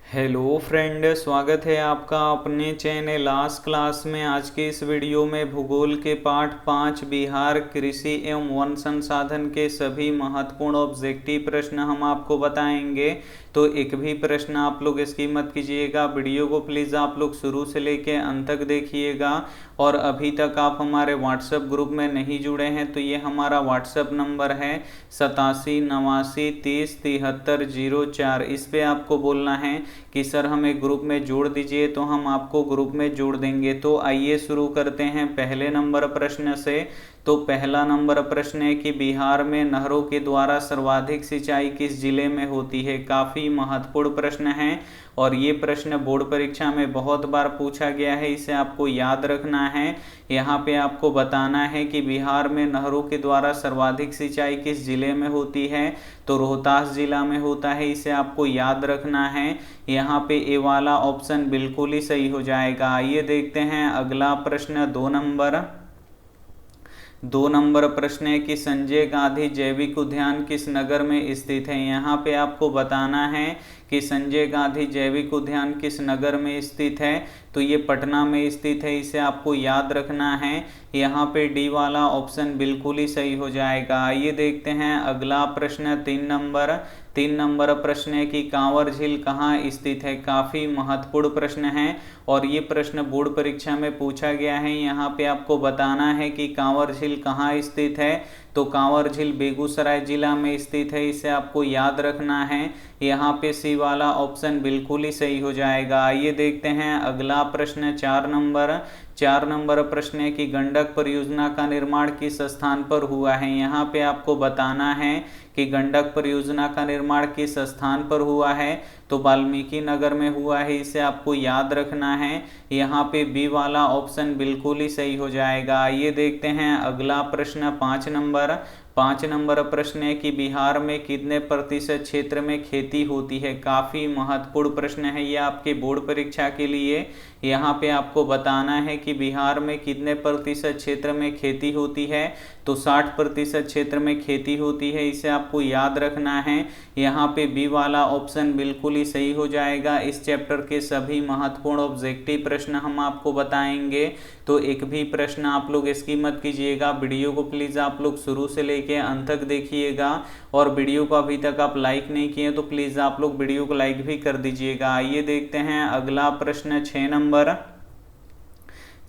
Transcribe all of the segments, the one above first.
Hello friend, स्वागत है आपका अपने चैनल आज क्लास में। आज के इस वीडियो में भूगोल के पाठ 5 बिहार कृषि एवं वन संसाधन के सभी महत्वपूर्ण ऑब्जेक्टिव प्रश्न हम आपको बताएंगे। तो एक भी प्रश्न आप लोग इसकी मत कीजिएगा। वीडियो को प्लीज़ आप लोग शुरू से लेके अंत तक देखिएगा। और अभी तक आप हमारे व्हाट्सएप ग्रुप में नहीं जुड़े हैं तो ये हमारा व्हाट्सएप नंबर है 8789307304। इस पे आपको बोलना है कि सर हमें ग्रुप में जोड़ दीजिए, तो हम आपको ग्रुप में जोड़ देंगे। तो आइए शुरू करते हैं पहले नंबर प्रश्न से। तो पहला नंबर प्रश्न है कि बिहार में नहरों के द्वारा सर्वाधिक सिंचाई किस जिले में होती है। काफ़ी महत्वपूर्ण प्रश्न है और ये प्रश्न बोर्ड परीक्षा में बहुत बार पूछा गया है, इसे आपको याद रखना है। यहाँ पे आपको बताना है कि बिहार में नहरों के द्वारा सर्वाधिक सिंचाई किस जिले में होती है। तो रोहतास जिला में होता है, इसे आपको याद रखना है। यहाँ पे ए वाला ऑप्शन बिल्कुल ही सही हो जाएगा। आइए देखते हैं अगला प्रश्न। दो नंबर प्रश्न है कि संजय गांधी जैविक उद्यान किस नगर में स्थित है। यहाँ पे आपको बताना है कि संजय गांधी जैविक उद्यान किस नगर में स्थित है। तो ये पटना में स्थित है, इसे आपको याद रखना है। यहाँ पे डी वाला ऑप्शन बिल्कुल ही सही हो जाएगा। आइए देखते हैं अगला प्रश्न। तीन नंबर प्रश्न है कि कांवर झील कहाँ स्थित है। काफ़ी महत्वपूर्ण प्रश्न है और ये प्रश्न बोर्ड परीक्षा में पूछा गया है। यहाँ पे आपको बताना है कि कांवर झील कहाँ स्थित है। तो कांवर झील बेगूसराय जिला में स्थित है, इसे आपको याद रखना है। यहाँ पे सी वाला ऑप्शन बिल्कुल ही सही हो जाएगा। आइए देखते हैं अगला प्रश्न। चार नंबर प्रश्न है कि गंडक परियोजना का निर्माण किस स्थान पर हुआ है। यहाँ पे आपको बताना है कि गंडक परियोजना का निर्माण किस स्थान पर हुआ है। तो वाल्मीकि नगर में हुआ है, इसे आपको याद रखना है। यहाँ पे बी वाला ऑप्शन बिल्कुल ही सही हो जाएगा। आइए देखते हैं अगला प्रश्न। पाँच नंबर प्रश्न है कि बिहार में कितने प्रतिशत क्षेत्र में खेती होती है। काफ़ी महत्वपूर्ण प्रश्न है ये आपके बोर्ड परीक्षा के लिए। यहाँ पे आपको बताना है कि बिहार में कितने प्रतिशत क्षेत्र में खेती होती है। तो 60% क्षेत्र में खेती होती है, इसे आपको याद रखना है। यहाँ पे बी वाला ऑप्शन बिल्कुल ही सही हो जाएगा। इस चैप्टर के सभी महत्वपूर्ण ऑब्जेक्टिव प्रश्न हम आपको बताएंगे, तो एक भी प्रश्न आप लोग इसकी मत कीजिएगा। वीडियो को प्लीज़ आप लोग शुरू से लेके अंत तक देखिएगा। और वीडियो को अभी तक आप लाइक नहीं किए तो प्लीज़ आप लोग वीडियो को लाइक भी कर दीजिएगा। आइए देखते हैं अगला प्रश्न।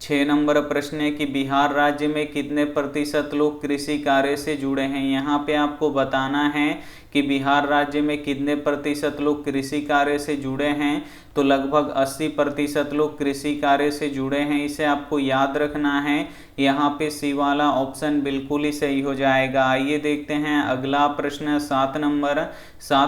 6 नंबर प्रश्न है कि बिहार राज्य में कितने प्रतिशत लोग कृषि कार्य से जुड़े हैं। यहाँ पे आपको बताना है कि बिहार राज्य में कितने प्रतिशत लोग कृषि कार्य से जुड़े हैं। तो लगभग 80% लोग कृषि कार्य से जुड़े हैं, इसे आपको याद रखना है। यहाँ पे सी वाला ऑप्शन बिल्कुल ही सही हो जाएगा। आइए देखते हैं अगला प्रश्न। 7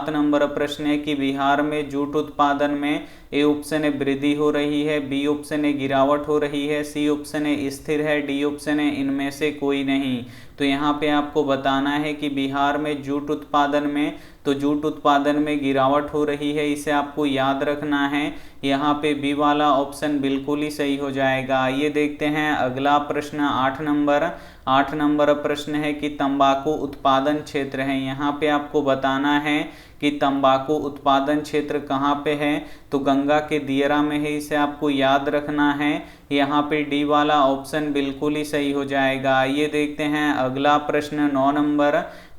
नंबर प्रश्न है कि बिहार में जूट उत्पादन में ए ऑप्शन है वृद्धि हो रही है, बी ऑप्शन है गिरावट हो रही है, सी ऑप्शन है स्थिर है, डी ऑप्शन है इनमें से कोई नहीं। तो यहाँ पे आपको बताना है कि बिहार में जूट उत्पादन में गिरावट हो रही है, इसे आपको याद रखना है। यहाँ पे बी वाला ऑप्शन बिल्कुल ही सही हो जाएगा। आइए देखते हैं अगला प्रश्न। 8 नंबर प्रश्न है कि तंबाकू उत्पादन क्षेत्र है। यहाँ पे आपको बताना है कि तंबाकू उत्पादन क्षेत्र कहाँ पे है। तो गंगा के दियरा में है, इसे आपको याद रखना है। यहाँ पे डी वाला ऑप्शन बिल्कुल ही सही हो जाएगा। आइए देखते हैं अगला प्रश्न।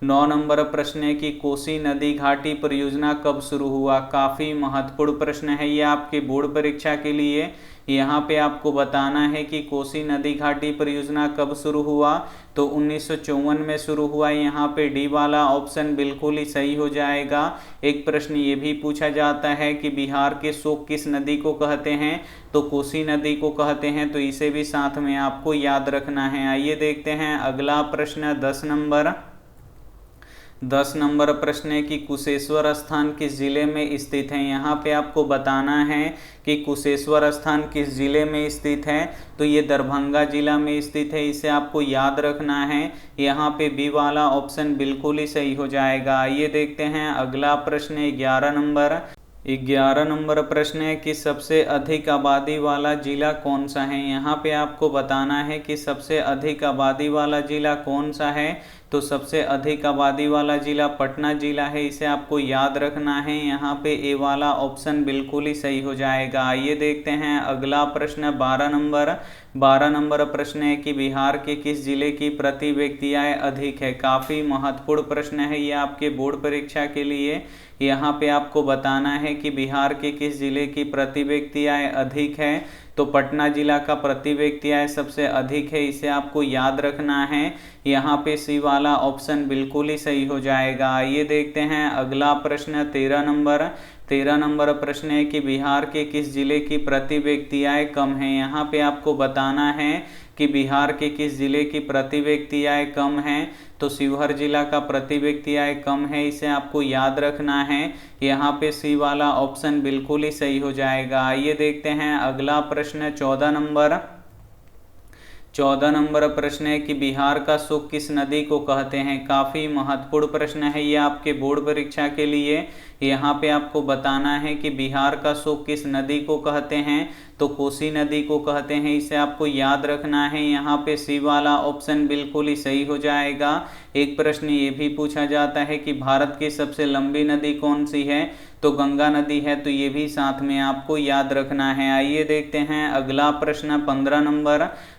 9 नंबर प्रश्न है कि कोसी नदी घाटी परियोजना कब शुरू हुआ। काफ़ी महत्वपूर्ण प्रश्न है ये आपके बोर्ड परीक्षा के लिए। यहाँ पे आपको बताना है कि कोसी नदी घाटी परियोजना कब शुरू हुआ। तो 1954 में शुरू हुआ। यहाँ पे डी वाला ऑप्शन बिल्कुल ही सही हो जाएगा। एक प्रश्न ये भी पूछा जाता है कि बिहार के शोक किस नदी को कहते हैं। तो कोसी नदी को कहते हैं, तो इसे भी साथ में आपको याद रखना है। आइए देखते हैं अगला प्रश्न। 10 नंबर प्रश्न है कि कुशेश्वर स्थान किस जिले में स्थित है। यहाँ पे आपको बताना है कि कुशेश्वर स्थान किस जिले में स्थित है। तो ये दरभंगा जिला में स्थित है, इसे आपको याद रखना है। यहाँ पे बी वाला ऑप्शन बिल्कुल ही सही हो जाएगा। आइए देखते हैं अगला प्रश्न। 11 नंबर प्रश्न है कि सबसे अधिक आबादी वाला जिला कौन सा है। यहाँ पे आपको बताना है कि सबसे अधिक आबादी वाला जिला कौन सा है। तो सबसे अधिक आबादी वाला जिला पटना जिला है, इसे आपको याद रखना है। यहाँ पे ए वाला ऑप्शन बिल्कुल ही सही हो जाएगा। आइए देखते हैं अगला प्रश्न 12 नंबर प्रश्न है कि बिहार के किस जिले की प्रति व्यक्ति आय अधिक है। काफ़ी महत्वपूर्ण प्रश्न है ये आपके बोर्ड परीक्षा के लिए। यहाँ पे आपको बताना है कि बिहार के किस जिले की प्रति व्यक्ति आय अधिक है। तो पटना जिला का प्रति व्यक्ति आय सबसे अधिक है, इसे आपको याद रखना है। यहाँ पे सी वाला ऑप्शन बिल्कुल ही सही हो जाएगा। आइए देखते हैं अगला प्रश्न 13 नंबर प्रश्न है कि बिहार के किस जिले की प्रति व्यक्ति आय कम है। यहाँ पे आपको बताना है कि बिहार के किस जिले की प्रति व्यक्ति आय कम है। तो शिवहर जिला का प्रति व्यक्ति आय कम है, इसे आपको याद रखना है। यहाँ पे सी वाला ऑप्शन बिल्कुल ही सही हो जाएगा। आइए देखते हैं अगला प्रश्न 14 नंबर प्रश्न है कि बिहार का सुख किस नदी को कहते हैं। काफ़ी महत्वपूर्ण प्रश्न है ये आपके बोर्ड परीक्षा के लिए। यहाँ पे आपको बताना है कि बिहार का सुख किस नदी को कहते हैं। तो कोसी नदी को कहते हैं, इसे आपको याद रखना है। यहाँ पे सी वाला ऑप्शन बिल्कुल ही सही हो जाएगा। एक प्रश्न ये भी पूछा जाता है कि भारत की सबसे लंबी नदी कौन सी है। तो गंगा नदी है, तो ये भी साथ में आपको याद रखना है। आइए देखते हैं अगला प्रश्न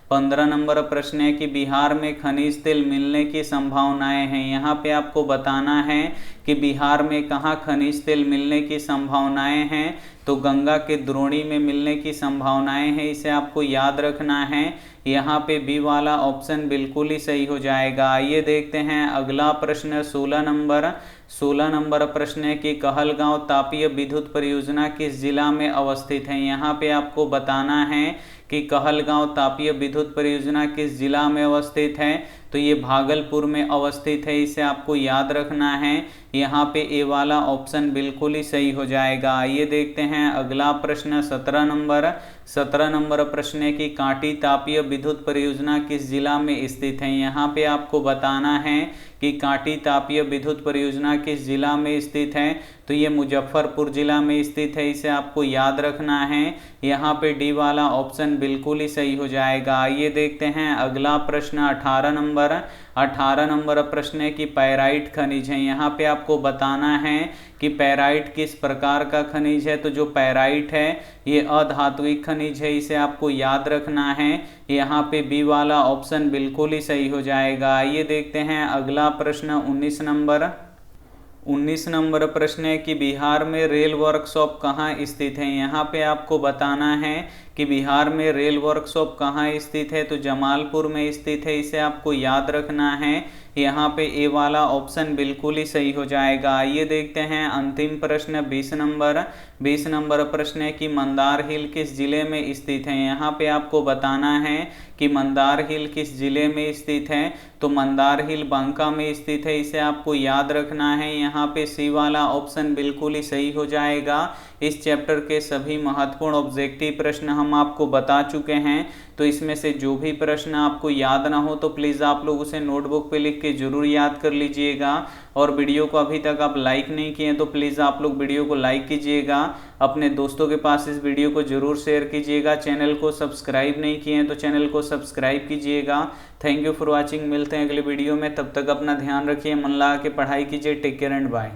15 नंबर प्रश्न है कि बिहार में खनिज तेल मिलने की संभावनाएं हैं। यहाँ पे आपको बताना है कि बिहार में कहाँ खनिज तेल मिलने की संभावनाएं हैं। तो गंगा के द्रोणी में मिलने की संभावनाएं हैं, इसे आपको याद रखना है। यहाँ पे बी वाला ऑप्शन बिल्कुल ही सही हो जाएगा। आइए देखते हैं अगला प्रश्न 16 नंबर प्रश्न है कि कहलगांव तापीय विद्युत परियोजना किस जिला में अवस्थित है। यहाँ पे आपको बताना है कि कहलगांव तापीय विद्युत परियोजना किस जिला में अवस्थित है। तो ये भागलपुर में अवस्थित है, इसे आपको याद रखना है। यहाँ पे ए वाला ऑप्शन बिल्कुल ही सही हो जाएगा। आइए देखते हैं अगला प्रश्न 17 नंबर प्रश्न है कि कांटी तापीय विद्युत परियोजना किस जिला में स्थित है। यहाँ पे आपको बताना है कि कांटी तापीय विद्युत परियोजना किस जिला में स्थित है। तो ये मुजफ्फरपुर जिला में स्थित है, इसे आपको याद रखना है। यहाँ पे डी वाला ऑप्शन बिल्कुल ही सही हो जाएगा। आइए देखते हैं अगला प्रश्न 18 नंबर प्रश्न है कि पैराइट खनिज है। यहाँ पे आपको बताना है कि पैराइट किस प्रकार का खनिज है। तो जो पैराइट है ये अधात्विक खनिज है, इसे आपको याद रखना है। यहाँ पे बी वाला ऑप्शन बिल्कुल ही सही हो जाएगा। आइए देखते हैं अगला प्रश्न 19 नंबर प्रश्न है कि बिहार में रेल वर्कशॉप कहाँ स्थित है। यहाँ पे आपको बताना है कि बिहार में रेल वर्कशॉप कहाँ स्थित है। तो जमालपुर में स्थित है, इसे आपको याद रखना है। यहाँ पे ए वाला ऑप्शन बिल्कुल ही सही हो जाएगा। आइए देखते हैं अंतिम प्रश्न 20 नंबर प्रश्न है कि मंदार हिल किस जिले में स्थित है। यहाँ पे आपको बताना है कि मंदार हिल किस जिले में स्थित है। तो मंदार हिल बांका में स्थित है, इसे आपको याद रखना है। यहाँ पे सी वाला ऑप्शन बिल्कुल ही सही हो जाएगा। इस चैप्टर के सभी महत्वपूर्ण ऑब्जेक्टिव प्रश्न हम आपको बता चुके हैं। तो इसमें से जो भी प्रश्न आपको याद ना हो तो प्लीज़ आप लोग उसे नोटबुक पे लिख के जरूर याद कर लीजिएगा। और वीडियो को अभी तक आप लाइक नहीं किए तो प्लीज़ आप लोग वीडियो को लाइक कीजिएगा, अपने दोस्तों के पास इस वीडियो को जरूर शेयर कीजिएगा। चैनल को सब्सक्राइब नहीं किए हैं तो चैनल को सब्सक्राइब कीजिएगा। Thank you for watching. मिलते हैं अगले वीडियो में, तब तक अपना ध्यान रखिए, मन लगा के पढ़ाई कीजिए। Take care and bye.